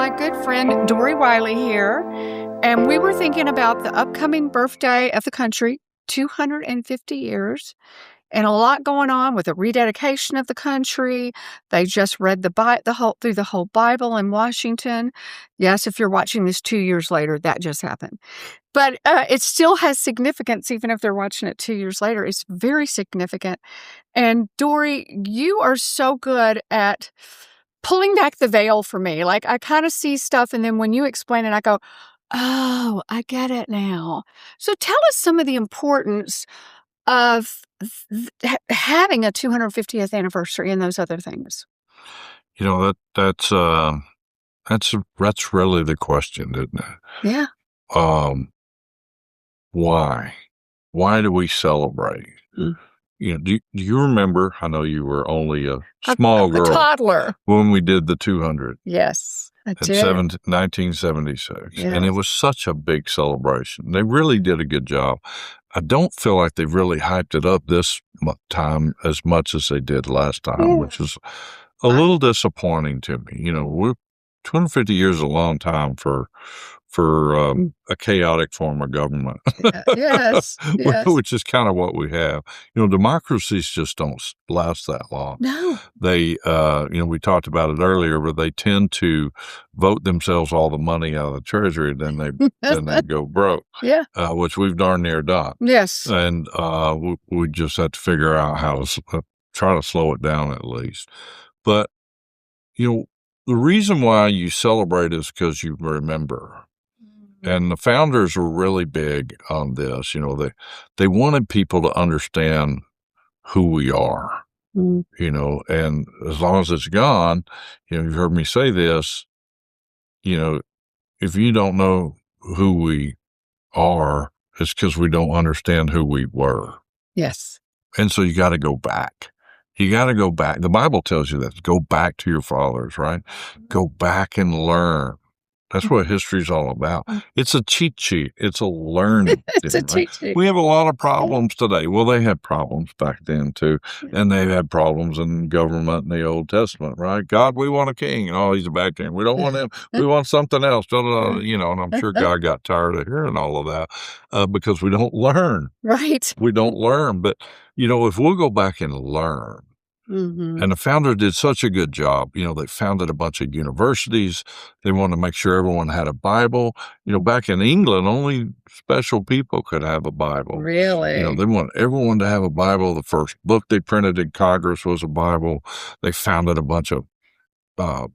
my good friend Dori Wiley here, and we were thinking about the upcoming birthday of the country, 250 years, and a lot going on with the rededication of the country. They just read through the whole Bible in Washington. Yes, if you're watching this 2 years later, that just happened. But it still has significance, even if they're watching it 2 years later. It's very significant. And Dori, you are so good at pulling back the veil for me. Like, I kind of see stuff, and then when you explain it, I go, oh, I get it now. So tell us some of the importance of having a 250th anniversary and those other things. You know, that's really the question, isn't it? Yeah. Why? Why do we celebrate? Mm. You know, do you remember? I know you were only a small girl, a toddler, when we did the 200. Yes, I did. 1976, Yes. and it was such a big celebration. They really did a good job. I don't feel like they really hyped it up this time as much as they did last time, which was a little disappointing to me. You know, 250 years is a long time for a chaotic form of government. Yes. Which is kind of what we have. You know, democracies just don't last that long. No. They, we talked about it earlier, but they tend to vote themselves all the money out of the treasury, then they go broke. Yeah. Which we've darn near done. Yes. And we just have to figure out how to try to slow it down at least. But, you know, the reason why you celebrate is because you remember. And the founders were really big on this. You know, they wanted people to understand who we are, you know, and as long as it's gone, you know, you've heard me say this, you know, if you don't know who we are, it's because we don't understand who we were. Yes. And so you got to go back. You got to go back. The Bible tells you that. Go back to your fathers, right? Go back and learn. That's what history is all about. It's a cheat sheet. It's a learning. It's a cheat sheet. We have a lot of problems today. Well, they had problems back then too, and they had problems in government in the Old Testament, right? God, we want a king. Oh, he's a bad king. We don't want him. We want something else. You know, and I'm sure God got tired of hearing all of that because we don't learn. Right. We don't learn. But you know, if we'll go back and learn. And the founder did such a good job. You know, they founded a bunch of universities. They wanted to make sure everyone had a Bible. You know, back in England, only special people could have a Bible. Really? You know, they wanted everyone to have a Bible. The first book they printed in Congress was a Bible. They founded a bunch of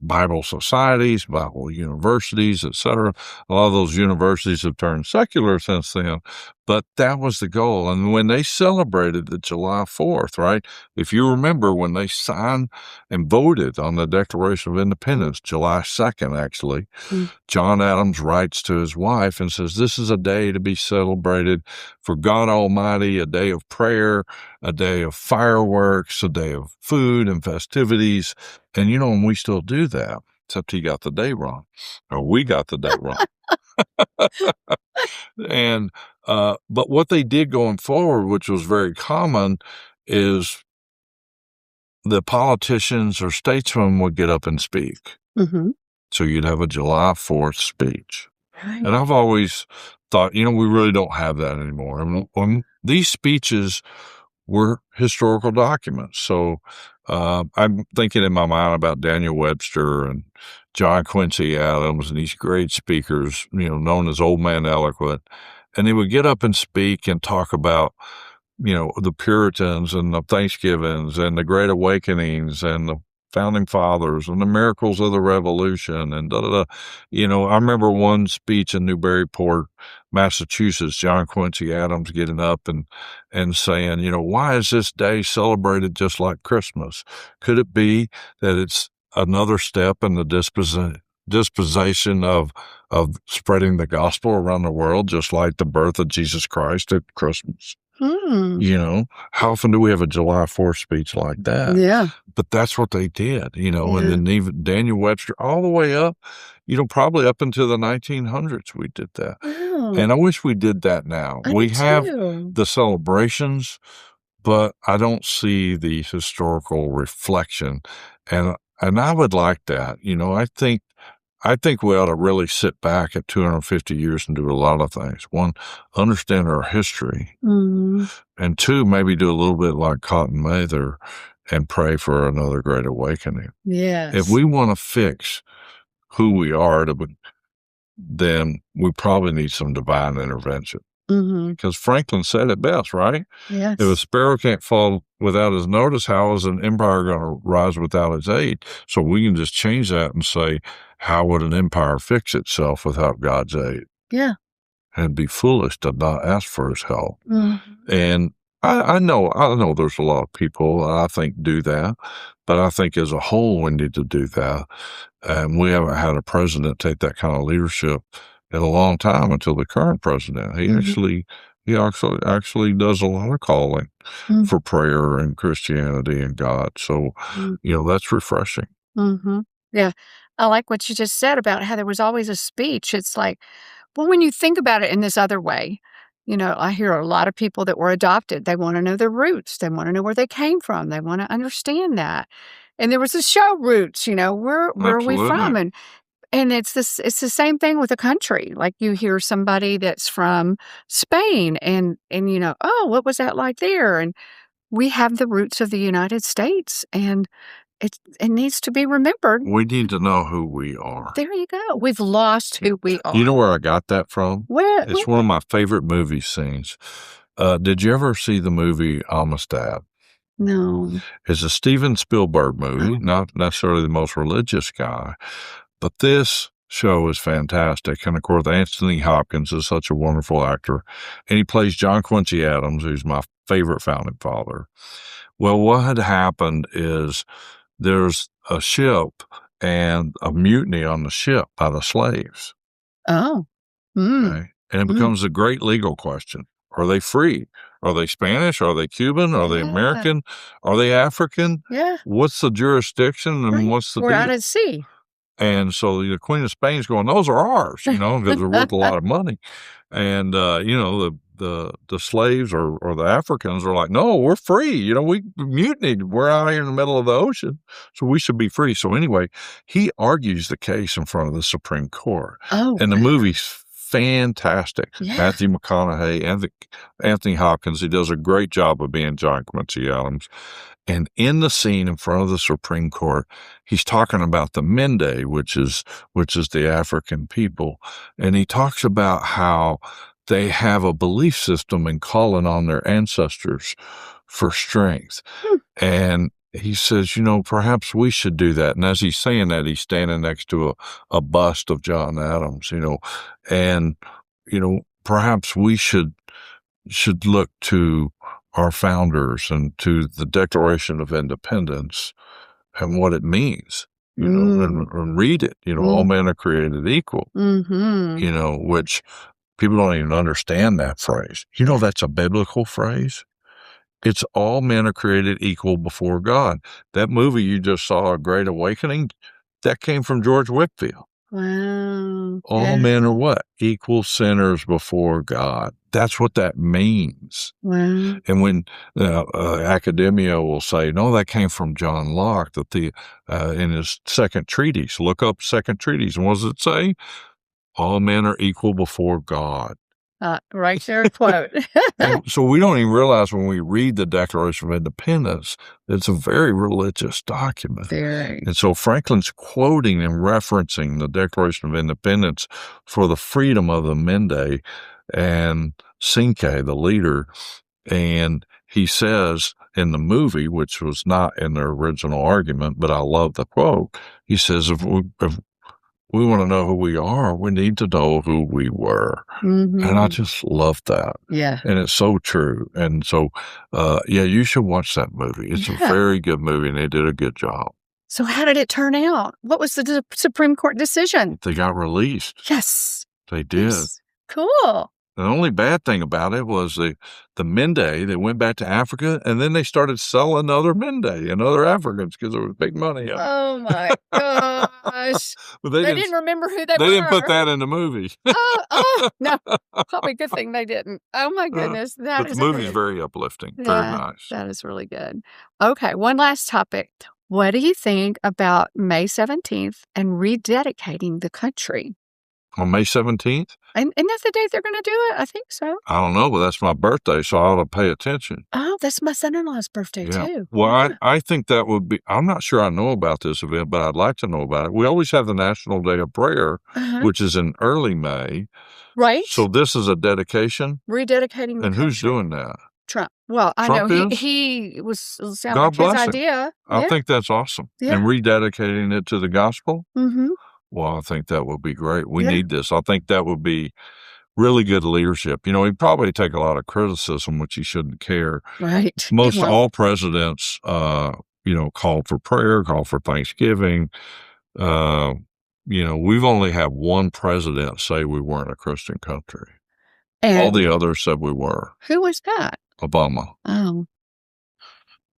Bible societies, Bible universities, etc. A lot of those universities have turned secular since then, but that was the goal. And when they celebrated the July 4th, right, if you remember when they signed and voted on the Declaration of Independence, July 2nd, actually, John Adams writes to his wife and says, this is a day to be celebrated for God Almighty, a day of prayer, a day of fireworks, a day of food and festivities. And, you know, and we still do that, except he got the day wrong, or we got the day wrong. And, but what they did going forward, which was very common, is the politicians or statesmen would get up and speak. So you'd have a July 4th speech. Right. And I've always thought, you know, we really don't have that anymore. And these speeches were historical documents. So I'm thinking in my mind about Daniel Webster and John Quincy Adams and these great speakers, you know, known as Old Man Eloquent. And they would get up and speak and talk about, you know, the Puritans and the Thanksgivings and the Great Awakenings and the Founding Fathers and the miracles of the Revolution and da-da-da. You know, I remember one speech in Newburyport, Massachusetts, John Quincy Adams getting up and saying, you know, why is this day celebrated just like Christmas? Could it be that it's another step in the disposition of spreading the gospel around the world, just like the birth of Jesus Christ at Christmas? You know, how often do we have a July 4th speech like that? Yeah. But that's what they did, you know, and then even Daniel Webster all the way up, you know, probably up into the 1900s, we did that. Oh. And I wish we did that now. We have the celebrations, but I don't see the historical reflection. And I would like that. You know, I think I think we ought to really sit back at 250 years and do a lot of things. One, understand our history. Mm-hmm. And two, maybe do a little bit like Cotton Mather and pray for another great awakening. Yes. If we want to fix who we are, then we probably need some divine intervention. Mm-hmm. Because Franklin said it best, right? Yes. If a sparrow can't fall without his notice, how is an empire going to rise without its aid? So we can just change that and say, how would an empire fix itself without God's aid? Yeah. And it'd be foolish to not ask for his help. Mm-hmm. And I know there's a lot of people I think do that, but I think as a whole we need to do that. And we haven't had a president take that kind of leadership in a long time until the current president. He mm-hmm. actually does a lot of calling mm-hmm. for prayer and Christianity and God. So, mm-hmm. That's refreshing. Mm-hmm. Yeah. I like what you just said about how there was always a speech. It's like, well, when you think about it in this other way, I hear a lot of people that were adopted. They want to know their roots. They want to know where they came from. They want to understand that. And there was the show Roots, where are we from? And it's the same thing with a country. Like you hear somebody that's from Spain and oh, what was that like there? And we have the roots of the United States, and it needs to be remembered. We need to know who we are. There you go. We've lost who we are. You know where I got that from? Where? It's one of my favorite movie scenes. Did you ever see the movie Amistad? No. It's a Steven Spielberg movie, not necessarily the most religious guy, but this show is fantastic. And of course, Anthony Hopkins is such a wonderful actor, and he plays John Quincy Adams, who's my favorite founding father. Well, what had happened is there's a ship and a mutiny on the ship by the slaves. Oh. Mm. Okay? And it becomes a great legal question. Are they free? Are they Spanish? Are they Cuban? Are they American? Are they African? Yeah. What's the jurisdiction and what's the We're deal? out at sea. And so the Queen of Spain's going, those are ours, because they're worth a lot of money. And, the slaves or the Africans are like, no, we're free. We mutinied. We're out here in the middle of the ocean, so we should be free. So anyway, he argues the case in front of the Supreme Court. Oh, and the movie's fantastic. Yeah. Matthew McConaughey and Anthony Hopkins, he does a great job of being John Quincy Adams. And in the scene in front of the Supreme Court, he's talking about the Mende, which is the African people. And he talks about how they have a belief system in calling on their ancestors for strength. And he says, perhaps we should do that. And as he's saying that, he's standing next to a bust of John Adams, and, perhaps we should look to our founders and to the Declaration of Independence and what it means, and read it. All men are created equal, which people don't even understand that phrase. That's a biblical phrase. It's all men are created equal before God. That movie you just saw, A Great Awakening, that came from George Whitefield. Wow. All men are what? Equal sinners before God. That's what that means. Wow. And when academia will say, no, that came from John Locke, that in his second treatise, look up second treatise. And what does it say? All men are equal before God. Right there, quote. So we don't even realize when we read the Declaration of Independence, it's a very religious document. Very. And so Franklin's quoting and referencing the Declaration of Independence for the freedom of the Mende and Cinque, the leader. And he says in the movie, which was not in the original argument, but I love the quote, he says, if we want to know who we are, we need to know who we were. Mm-hmm. And I just love that. Yeah. And it's so true. And so, you should watch that movie. It's a very good movie, and they did a good job. So how did it turn out? What was the Supreme Court decision? They got released. Yes. They did. Yes. Cool. The only bad thing about it was the Mende, they went back to Africa, and then they started selling other Mende and other Africans because there was big money. Oh, my gosh. But they didn't remember who they were. They didn't put that in the movie. No. Probably a good thing they didn't. Oh, my goodness. But the movie's very uplifting. Very nice. That is really good. Okay, one last topic. What do you think about May 17th and rededicating the country? On May 17th? And that's the date they're going to do it? I think so. I don't know, but that's my birthday, so I ought to pay attention. Oh, that's my son-in-law's birthday, too. Well, Yeah. I think that would be, I'm not sure I know about this event, but I'd like to know about it. We always have the National Day of Prayer, which is in early May. Right. So this is a dedication? Rededicating the country. And who's doing that? Trump. Well, I Trump know is? he was sound God like his bless him. idea. I think that's awesome. Yeah. And rededicating it to the gospel? Mm-hmm. Well, I think that would be great. We need this. I think that would be really good leadership. You know, he'd probably take a lot of criticism, which he shouldn't care. Right. Most all presidents, you know, call for prayer, call for Thanksgiving. You know, we've only had one president say we weren't a Christian country. And all the others said we were. Who was that? Obama. Oh.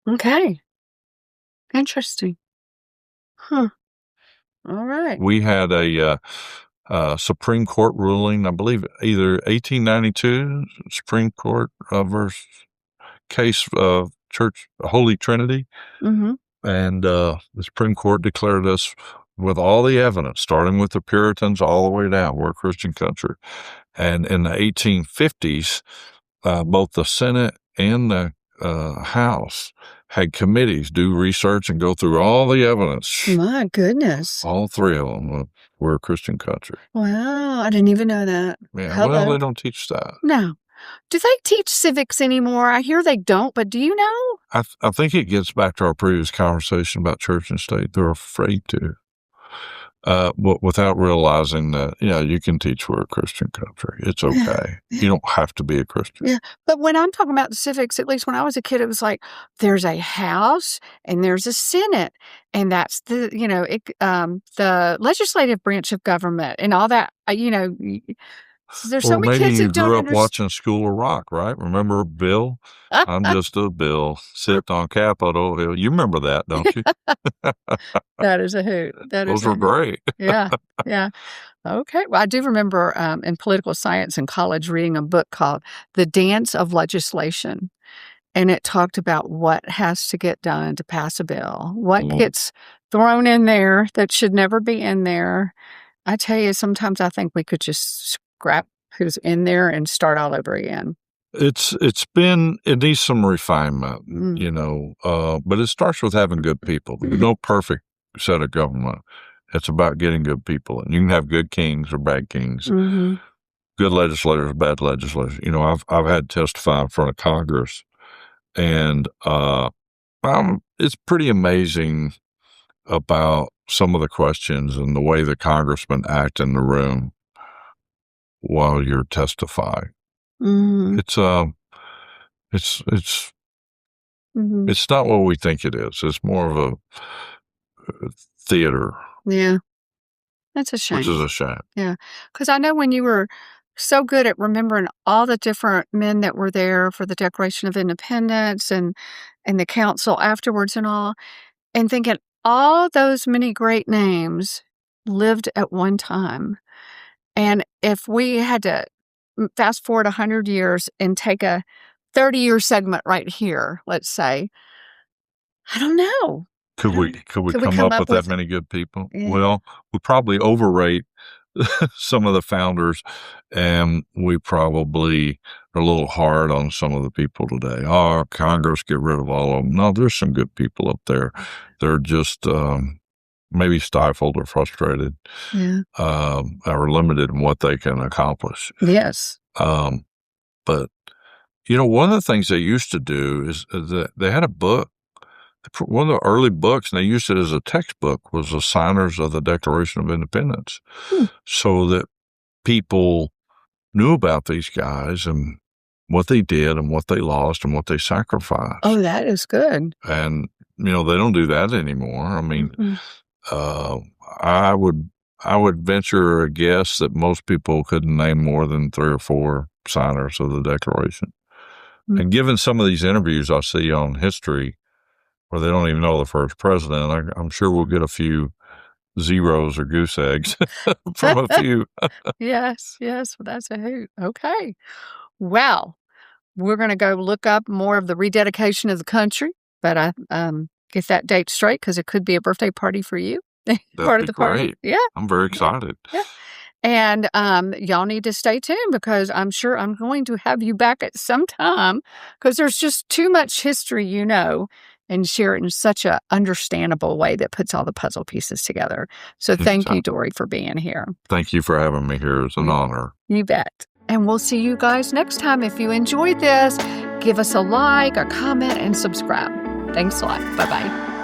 Okay. Interesting. Huh. All right. We had a Supreme Court ruling, I believe either 1892 Supreme Court versus case of Church Holy Trinity. Mm-hmm. And the Supreme Court declared us, with all the evidence, starting with the Puritans all the way down, we're a Christian country. And in the 1850s, both the Senate and the House had committees do research and go through all the evidence. My goodness. All three of them were a Christian country. Wow. I didn't even know that. Yeah. Hello. Well, they don't teach that. No. Do they teach civics anymore? I hear they don't, but do you know? I think it gets back to our previous conversation about church and state. They're afraid to. But without realizing that, you know, you can teach we're a Christian country. It's okay. You don't have to be a Christian. Yeah. But when I'm talking about the civics, at least when I was a kid, it was like there's a House and there's a Senate. And that's the, you know, the legislative branch of government and all that, you know. There's so many kids who don't grew up watching School of Rock, right? Remember Bill? I'm just a Bill, sitting on Capitol Hill. You remember that, don't you? That is a hoot. Those were great. Yeah. Okay. Well, I do remember in political science in college reading a book called The Dance of Legislation. And it talked about what has to get done to pass a bill, what gets thrown in there that should never be in there. I tell you, sometimes I think we could just scrap who's in there and start all over again. It needs some refinement, you know, but it starts with having good people. There's no perfect set of government. It's about getting good people. And you can have good kings or bad kings, good legislators, bad legislators. You know, I've had to testify in front of Congress, and it's pretty amazing about some of the questions and the way the congressmen act in the room while you're testifying. It's not what we think it is. It's more of a theater. Yeah. That's a shame. Which is a shame. Yeah. Because I know when you were so good at remembering all the different men that were there for the Declaration of Independence and the council afterwards and all, and thinking all those many great names lived at one time. And if we had to fast forward 100 years and take a 30-year segment right here, let's say, I don't know. Could we come up with that many good people? Yeah. Well, we probably overrate some of the founders, and we probably are a little hard on some of the people today. Oh, Congress, get rid of all of them. No, there's some good people up there. They're just maybe stifled or frustrated, or limited in what they can accomplish. Yes. But, you know, one of the things they used to do is that they had a book. One of the early books, and they used it as a textbook, was the Signers of the Declaration of Independence, so that people knew about these guys and what they did and what they lost and what they sacrificed. Oh, that is good. And, you know, they don't do that anymore. I mean, I would venture a guess that most people couldn't name more than 3 or 4 signers of the Declaration. And given some of these interviews I see on history, where they don't even know the first president, I'm sure we'll get a few zeros or goose eggs from a few. Yes. Well, that's a hoot. Okay. Well, we're going to go look up more of the rededication of the country, but get that date straight because it could be a birthday party for you. Part of the party. Great. Yeah. I'm very excited. Yeah. And y'all need to stay tuned because I'm sure I'm going to have you back at some time because there's just too much history, and share it in such a understandable way that puts all the puzzle pieces together. So thank you, Dori, for being here. Thank you for having me here. It's an honor. You bet. And we'll see you guys next time. If you enjoyed this, give us a like, a comment, and subscribe. Thanks a lot. Bye-bye.